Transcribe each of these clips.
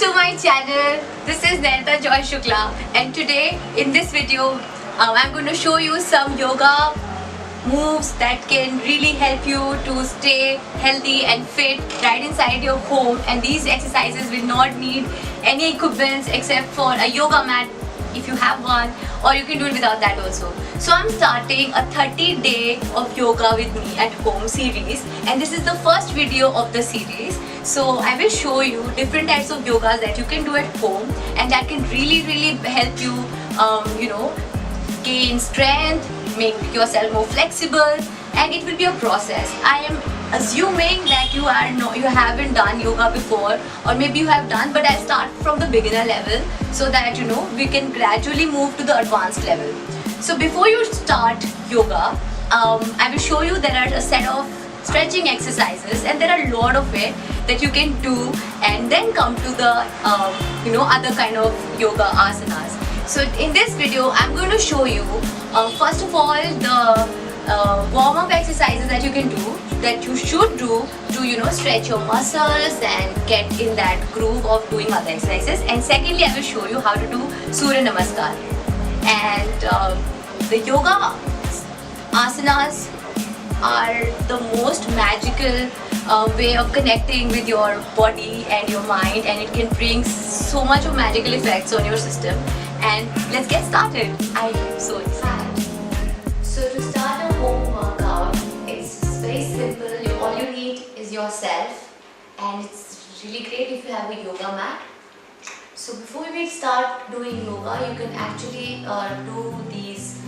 to my channel. This is Nayantar Joy Shukla, and today in this video I'm going to show you some yoga moves that can really help you to stay healthy and fit right inside your home. And these exercises will not need any equipments except for a yoga mat if you have one, or you can do it without that also. So I'm starting a 30-day of yoga with me at home series, and this is the first video of the series. So I will show you different types of yogas that you can do at home and that can really help you gain strength, make yourself more flexible, and it will be a process. I am assuming that you haven't done yoga before, or maybe you have done, but I'll start from the beginner level so that we can gradually move to the advanced level. So before you start yoga, I will show you there are a set of stretching exercises, and there are a lot of it that you can do, and then come to the other kind of yoga asanas. So in this video I'm going to show you first of all the warm-up exercises that you can do, that you should do to stretch your muscles and get in that groove of doing other exercises. And secondly, I will show you how to do Surya Namaskar. And the yoga asanas are the most magical way of connecting with your body and your mind, and it can bring so much of magical effects on your system. And let's get started. I am so excited. So to start a home workout, it's very simple. All you need is yourself, and it's really great if you have a yoga mat. So before we start doing yoga, you can actually do these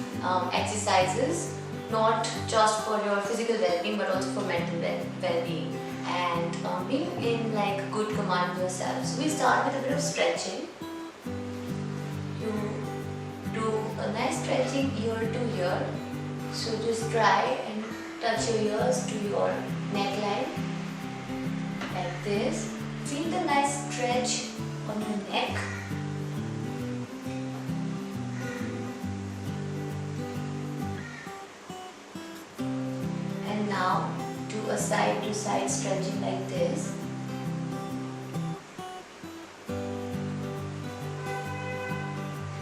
exercises, not just for your physical well-being but also for mental well-being, and being in good command of yourself. So we start with a bit of stretching. You do a nice stretching ear to ear. So just try and touch your ears to your neckline like this. Feel the nice stretch on your neck. And now do a side to side stretching like this.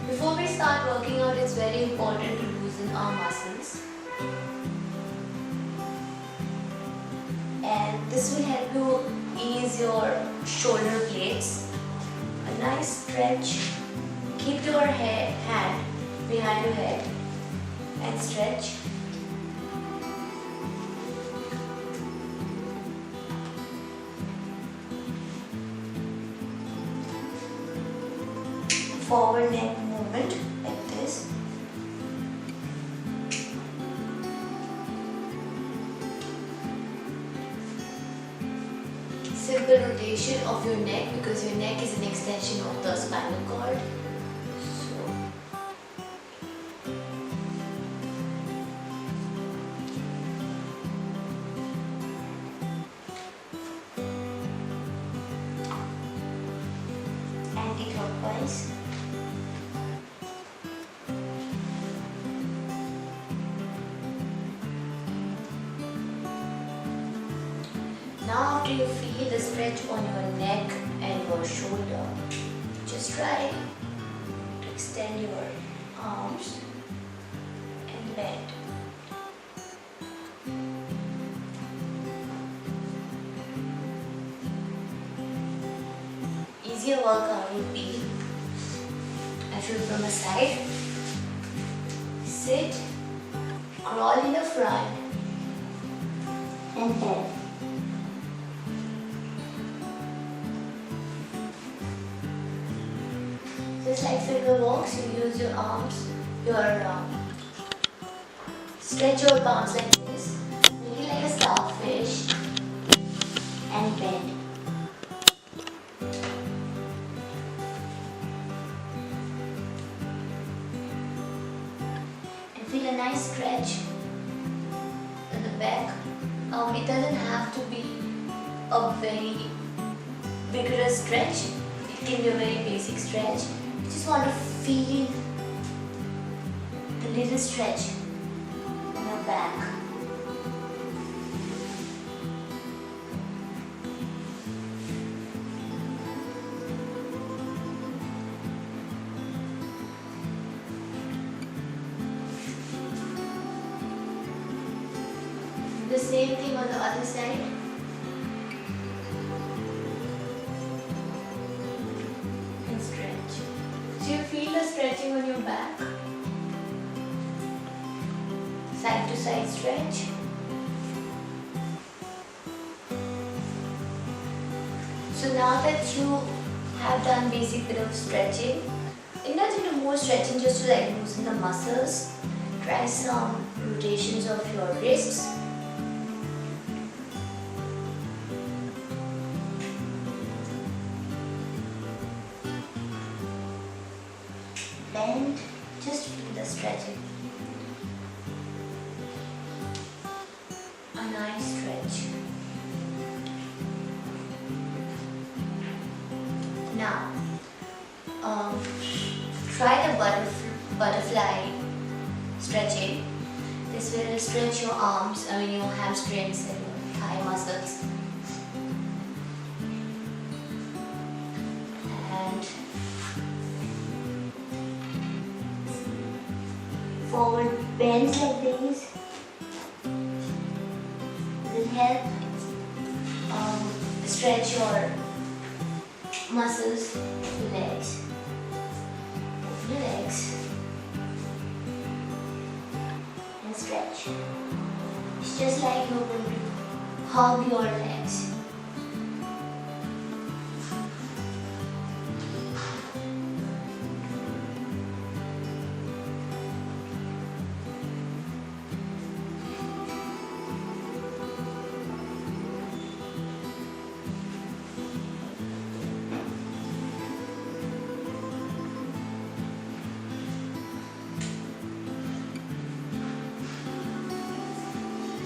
Before we start working out, it's very important to loosen our muscles, and this will help you ease your shoulder blades. A nice stretch. Keep your hand behind your head and stretch. Forward neck movement like this. Simple rotation of your neck, because your neck is an extension of the spinal cord. Anti-clockwise. Now after you feel the stretch on your neck and your shoulder, just try to extend your arms and bend. Easier workout would be, I feel from the side, sit, crawl in the front and bend. Just like finger walks, you use your arms, stretch your palms like this, make it like a starfish, and bend. And feel a nice stretch in the back. It doesn't have to be a very vigorous stretch. It can be a very basic stretch. You just want to feel the little stretch on your back. The same thing on the other side. And stretch. So you feel the stretching on your back. Side to side stretch. So now that you have done basic bit of stretching, indulge into more stretching just to like loosen the muscles. Try some rotations of your wrists. Bend, just feel the stretching. A nice stretch. Now, try the butterfly stretching. This will stretch your arms, your hamstrings and your thigh muscles. And forward bends like this will help stretch your muscles, legs, and stretch. It's just like you're going to hug your legs.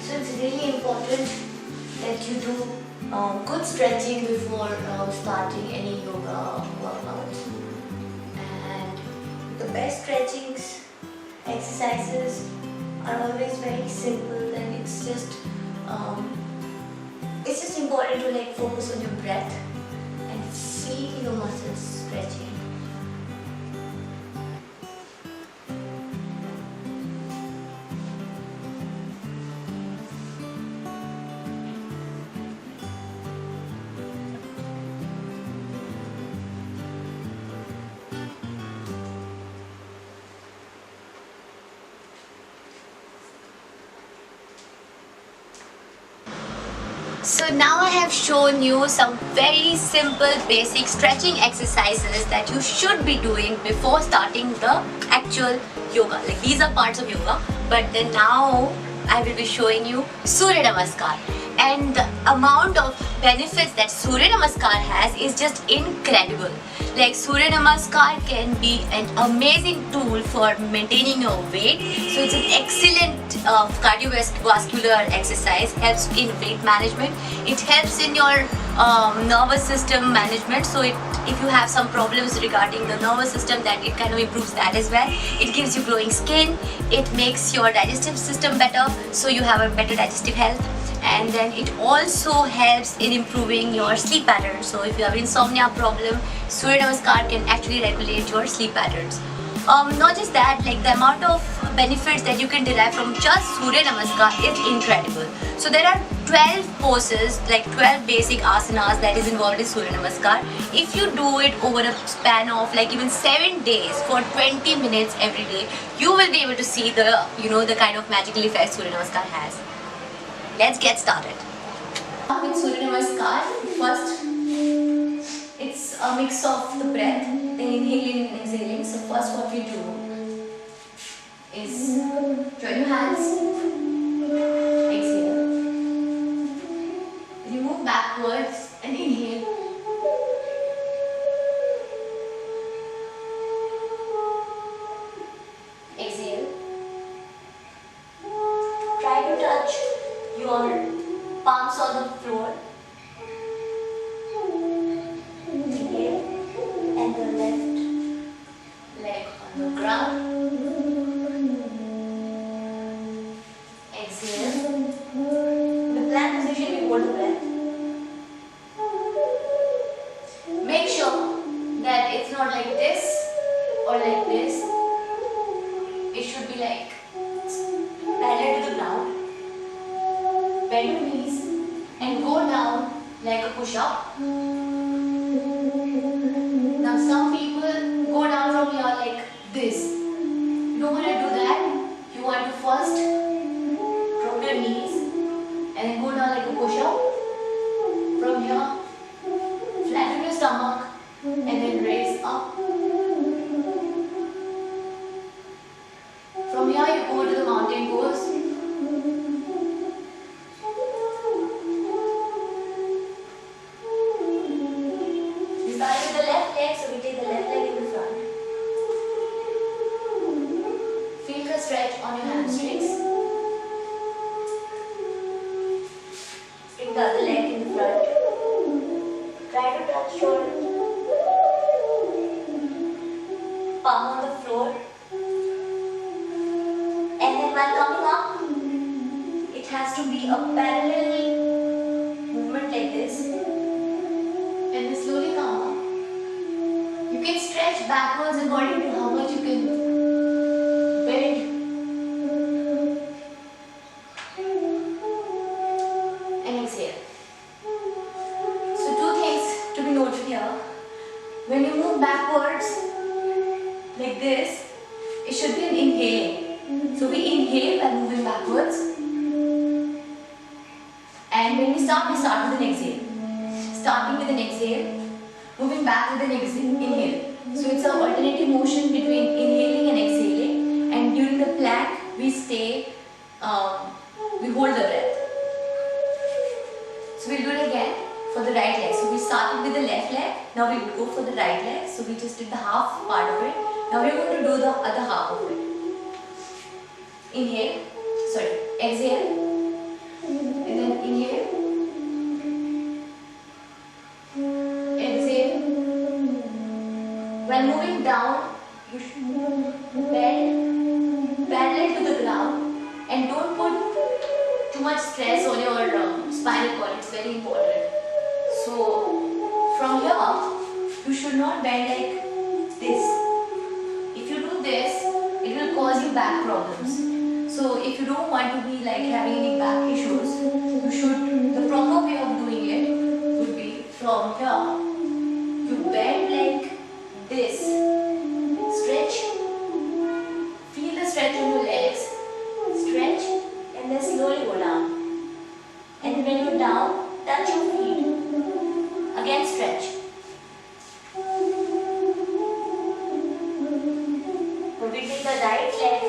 So it's really important that you do good stretching before starting any yoga workout. And the best stretchings, exercises are always very simple, and it's just important to like focus on your breath and feel your muscles stretching. So now I have shown you some very simple basic stretching exercises that you should be doing before starting the actual yoga. Like these are parts of yoga, but then now I will be showing you Surya Namaskar. And the amount of benefits that Surya Namaskar has is just incredible. Like Surya Namaskar can be an amazing tool for maintaining your weight. So it's an excellent cardiovascular exercise, helps in weight management. It helps in your nervous system management. So if you have some problems regarding the nervous system, that it kind of improves that as well. It gives you glowing skin. It makes your digestive system better, so you have a better digestive health. And then it also helps in improving your sleep pattern. So if you have insomnia problem, Surya Namaskar can actually regulate your sleep patterns. Not just that, like the amount of benefits that you can derive from just Surya Namaskar is incredible. So there are 12 poses, like 12 basic asanas that is involved in Surya Namaskar. If you do it over a span of like even 7 days for 20 minutes every day, you will be able to see the the kind of magical effects Surya Namaskar has. Let's get started. With Surya Namaskar, first it's a mix of the breath, then inhaling and exhaling. So first what we do is join your hands, exhale, then you move backwards and inhale, exhale, try to touch your palms on the floor. Inhale, and the left leg on the ground. Exhale. In the plank position, we hold the breath. Make sure that it's not like this or like this. It should be like parallel to the ground. like a push-up. Now some people go down from here like this. You don't want to do that. You want to first drop your knees and then go down like a push-up. From here, flatten your stomach and then raise up. From here you go to the mountain pose. We start with the left leg, so we take the left leg in the front. Feel the stretch on your hamstrings. Bring the other leg in the front. Try to touch your palm on the floor. And then while coming up, it has to be a parallel movement like this. And then slowly come up. You can stretch backwards according to how much you can bend. And exhale. So two things to be noted here. When you move backwards like this, it should be an inhale. So we inhale by moving backwards. And when we start with an exhale. Starting with an exhale, moving back with an inhale. So it's an alternative motion between inhaling and exhaling. And during the plank, we stay, we hold the breath. So we'll do it again for the right leg. So we started with the left leg, now we will go for the right leg. So we just did the half part of it. Now we're going to do the other half of it. Inhale, exhale, and then inhale, exhale. While moving down, you should bend parallel to the ground and don't put too much stress on your spinal cord, it's very important. So from here, you should not bend like this. If you do this, it will cause you back problems. So if you don't want to be like having any back issues, the proper way of doing it would be from here. You bend like this, stretch, feel the stretch on your legs, stretch and then slowly go down. And when you're down, touch your feet, again stretch. We take the right leg.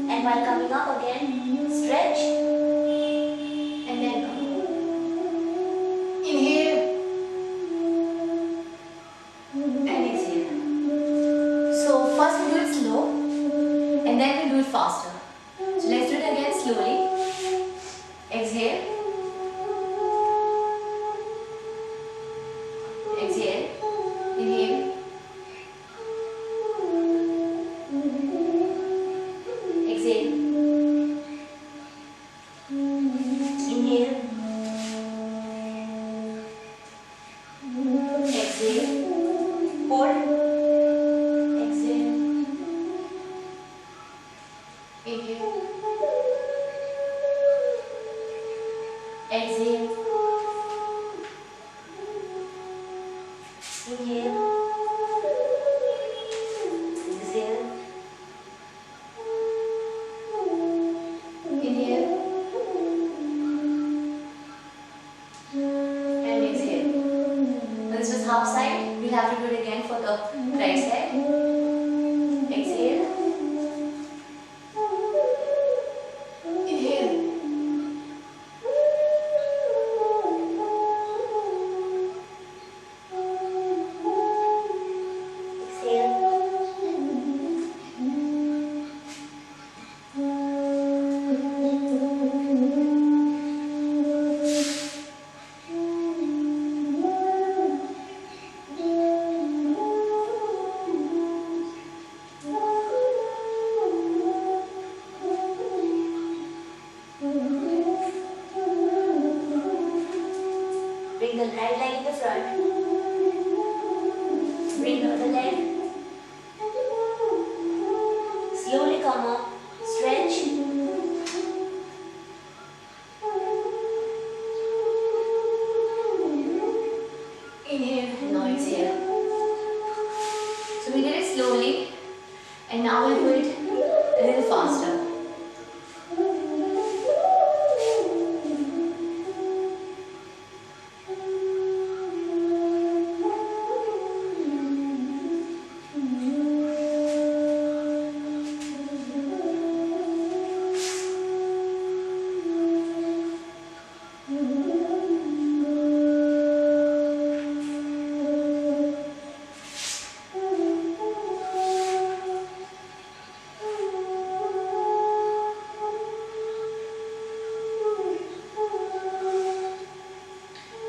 And while coming up again, stretch and then come. Inhale and exhale. So first we do it slow and then we do it faster. So let's do it again slowly. Exhale. Exhale. Inhale. Exhale. Inhale. Exhale. Hold. Exhale. Inhale. Exhale. Inhale. Exhale. Inhale and exhale. Now this was half side. We'll have to do it again for the right side. Exhale. Inhale. start. Bring the other leg. Slowly come up. Stretch. Inhale, now exhale. So we did it slowly, and now we'll do it a little faster.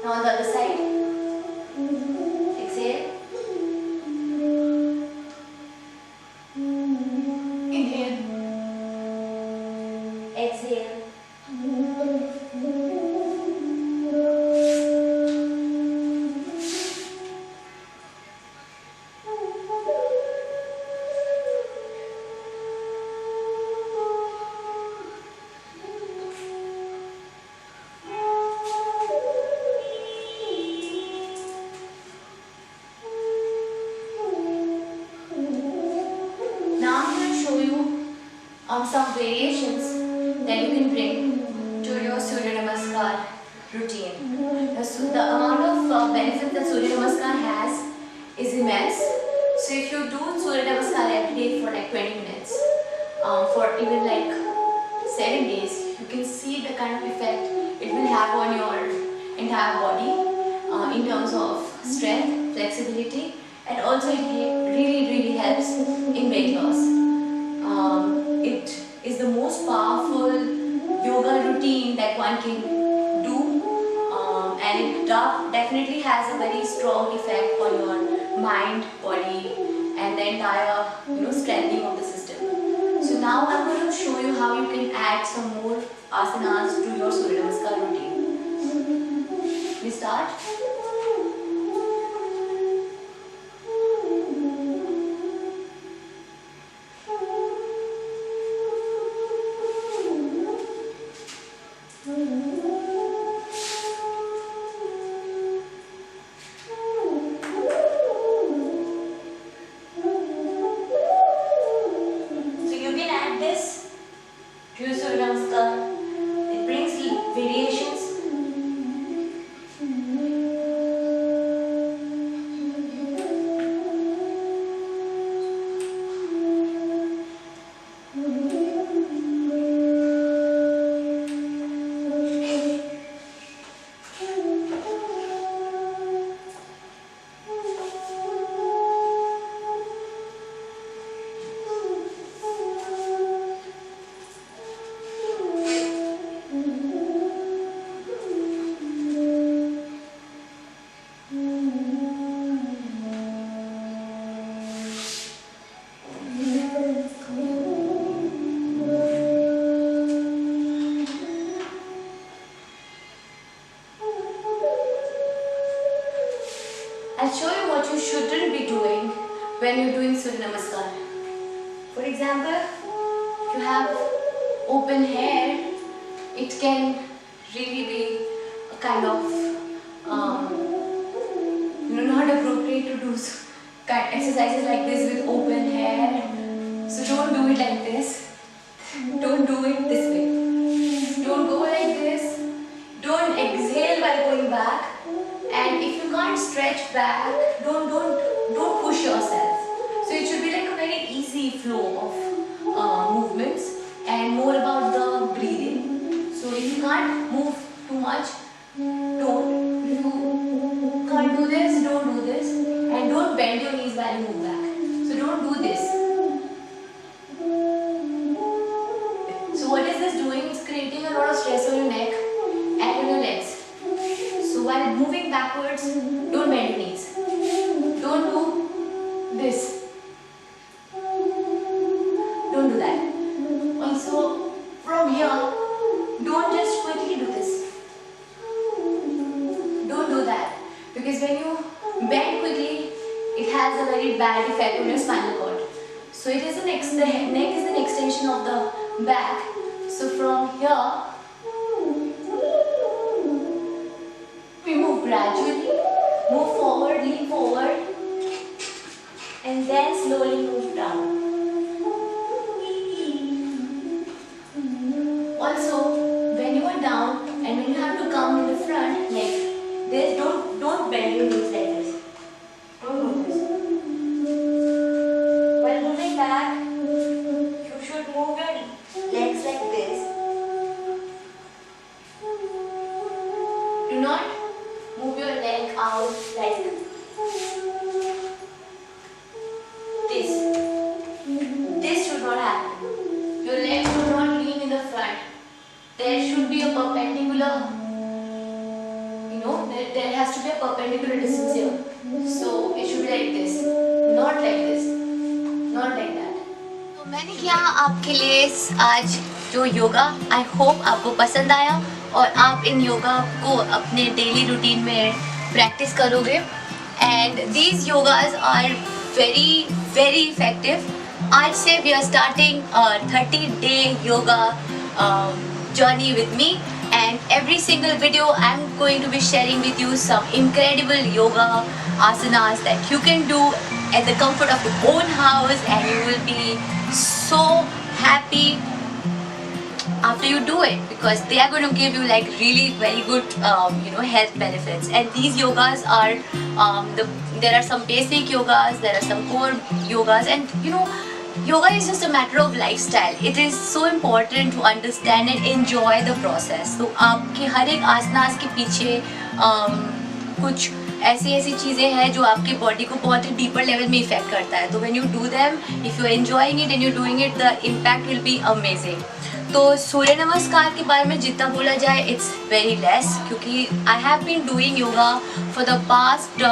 Now on the other side, exhale, inhale, exhale, some variations that you can bring to your Surya Namaskar routine. The amount of benefit that Surya Namaskar has is immense. So if you do Surya Namaskar every day for like 20 minutes, for even like 7 days, you can see the kind of effect it will have on your entire body in terms of strength, flexibility, and also it really helps in weight loss. It is the most powerful yoga routine that one can do, and it definitely has a very strong effect on your mind, body, and the entire strengthening of the system. So now I'm going to show you how you can add some more asanas to your Surya Namaskar routine. We start. It brings variations. I'll show you what you shouldn't be doing when you're doing Surya Namaskar. For example, if you have open hair, it can really be a kind of not appropriate to do exercises like this with open hair. So don't do it like this. Don't do it this way. Don't go like this. Don't exhale while going back. And if you can't stretch back, don't push yourself. So it should be like a very easy flow of movements and more about the breathing. So if you can't move too much, don't. If you can't do this, don't do this. And don't bend your knees while you move back. So don't do this. So what is this doing? It's creating a lot of stress on your neck and on your legs. So while moving backwards, don't bend your knees. Don't do this. Don't do that. Also, from here, don't just quickly do this. Don't do that. Because because when you bend quickly, it has a very bad effect on your spinal cord. So it is the neck is an extension of the back. So from here, we move gradually, move forward, lean forward, and then slowly move down. Also, when you are down and when you have to come in the front, like don't bend your knees like this. Don't move this. While moving back, you should move your legs like this. Do not move your leg out like this. This should not happen. Your legs should not lean in the front. There should be a perpendicular, there has to be a perpendicular distance here. So it should be like this, not like this, not like that. तो मैंने किया आपके लिए आज जो yoga, I hope आपको पसंद आया और आप इन योगा को अपने डेली रूटीन में प्रैक्टिस करोगे. And these yogas are very very effective. आज से we are starting 30-day yoga journey with me, and every single video I'm going to be sharing with you some incredible yoga asanas that you can do at the comfort of your own house, and you will be so happy after you do it, because they are going to give you like really very good health benefits. And these yogas are there are some basic yogas, there are some core yogas, and yoga is just a matter of lifestyle. It is so important to understand and enjoy the process. तो आपके हर एक आसनास के पीछे कुछ ऐसी चीज़ें हैं जो आपके बॉडी को बहुत ही डीपर लेवल में इफेक्ट करता है. तो when you do them, if you are enjoying it and you're doing it, the impact will be amazing. तो सूर्य नमस्कार के बारे में जितना बोला जाए it's very less, क्योंकि I have been doing yoga for the past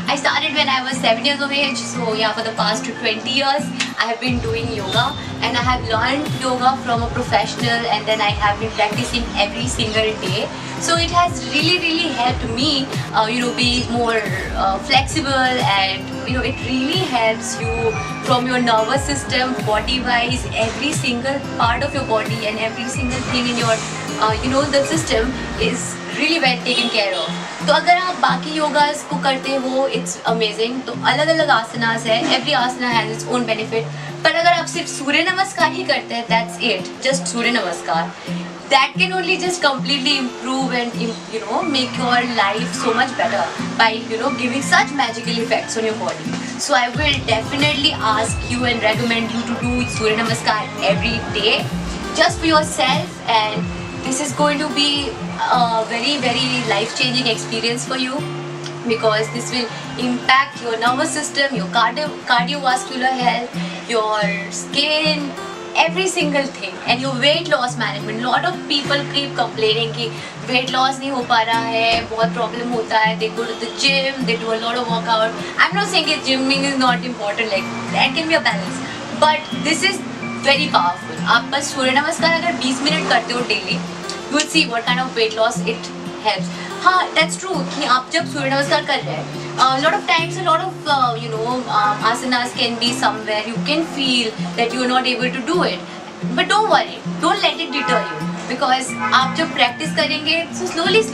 I started when I was 7 years of age, so yeah, for the past 20 years I have been doing yoga, and I have learned yoga from a professional, and then I have been practicing every single day. So it has really helped me be more flexible, and it really helps you from your nervous system, body wise, every single part of your body and every single thing in your the system is really well taken care of. तो अगर आप बाकी योगास को करते हो it's amazing. तो अलग अलग आसनास है, every asana has its own benefit. पर अगर आप सिर्फ सूर्य नमस्कार ही करते हैं, दैट्स इट, जस्ट सूर्य नमस्कार, that can only just completely improve and make your life so much better by giving such magical effects on your body. So I will definitely ask you and recommend you to do Surya Namaskar every day just for yourself, and this is going to be a very very life-changing experience for you, because this will impact your nervous system, your cardiovascular health, your skin, every single thing, and your weight loss management. Lot of people keep complaining कि weight loss नहीं हो पा रहा है, बहुत problem होता है. They go to the gym, they do a lot of workout. I'm not saying that gymming is not important, like that can be a balance, but this is very powerful. आप बस सूर्य नमस्कार अगर 20 minute करते हो daily, you will see what kind of weight loss it helps. हाँ, that's true कि आप जब सूर्य नमस्कार कर रहे हैं, lot of times a lot of asanas can be somewhere you can feel that you are not able to do it, but don't worry, don't let it deter you, because आप जब practice करेंगे so slowly it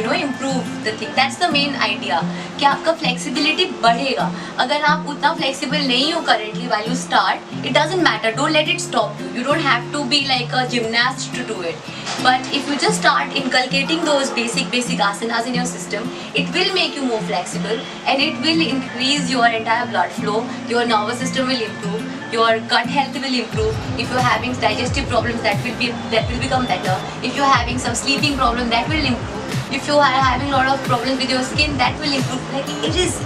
will improve the thing. That's the main idea, कि आपका flexibility बढ़ेगा. अगर आप उतना flexible नहीं हो currently while you start, it doesn't matter, don't let it stop you. You don't have to be like a gymnast to do it, but if you just start inculcating those basic asanas in your system, it will make you more flexible, and it will increase your entire blood flow. Your nervous system will improve, your gut health will improve. If you're having digestive problems, that will become better. If you're having some sleeping problem, that will improve. If you are having a lot of problems with your skin, that will improve. Like, it is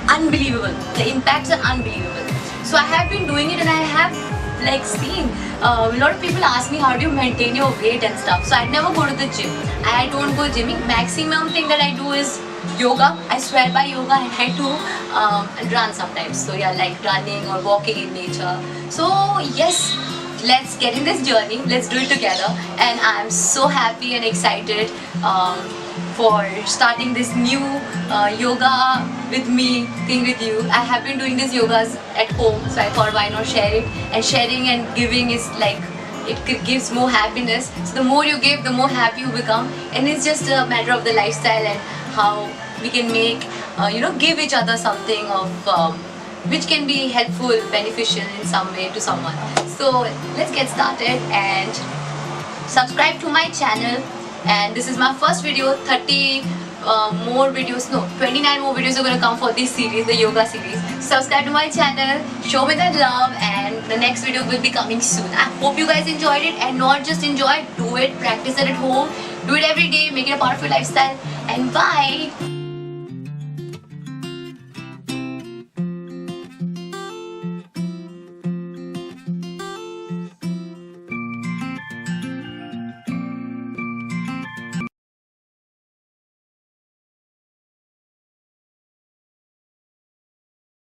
unbelievable. The impacts are unbelievable. So I have been doing it, and I have like seen a lot of people ask me how do you maintain your weight and stuff. So I never go to the gym. I don't go gymming. Maximum thing that I do is yoga. I swear by yoga, and I do run sometimes. So yeah, like running or walking in nature. So yes, let's get in this journey. Let's do it together. And I'm so happy and excited for starting this new yoga with me thing with you. I have been doing these yogas at home, so I thought why not share it. And sharing and giving is like, it gives more happiness. So the more you give, the more happy you become. And it's just a matter of the lifestyle and how we can make, give each other something of which can be helpful, beneficial in some way to someone. So let's get started and subscribe to my channel. And this is my first video. 29 more videos are gonna come for this series, the yoga series. Subscribe to my channel, show me that love, and the next video will be coming soon. I hope you guys enjoyed it, and not just enjoy, do it, practice it at home, do it every day, make it a part of your lifestyle, and bye.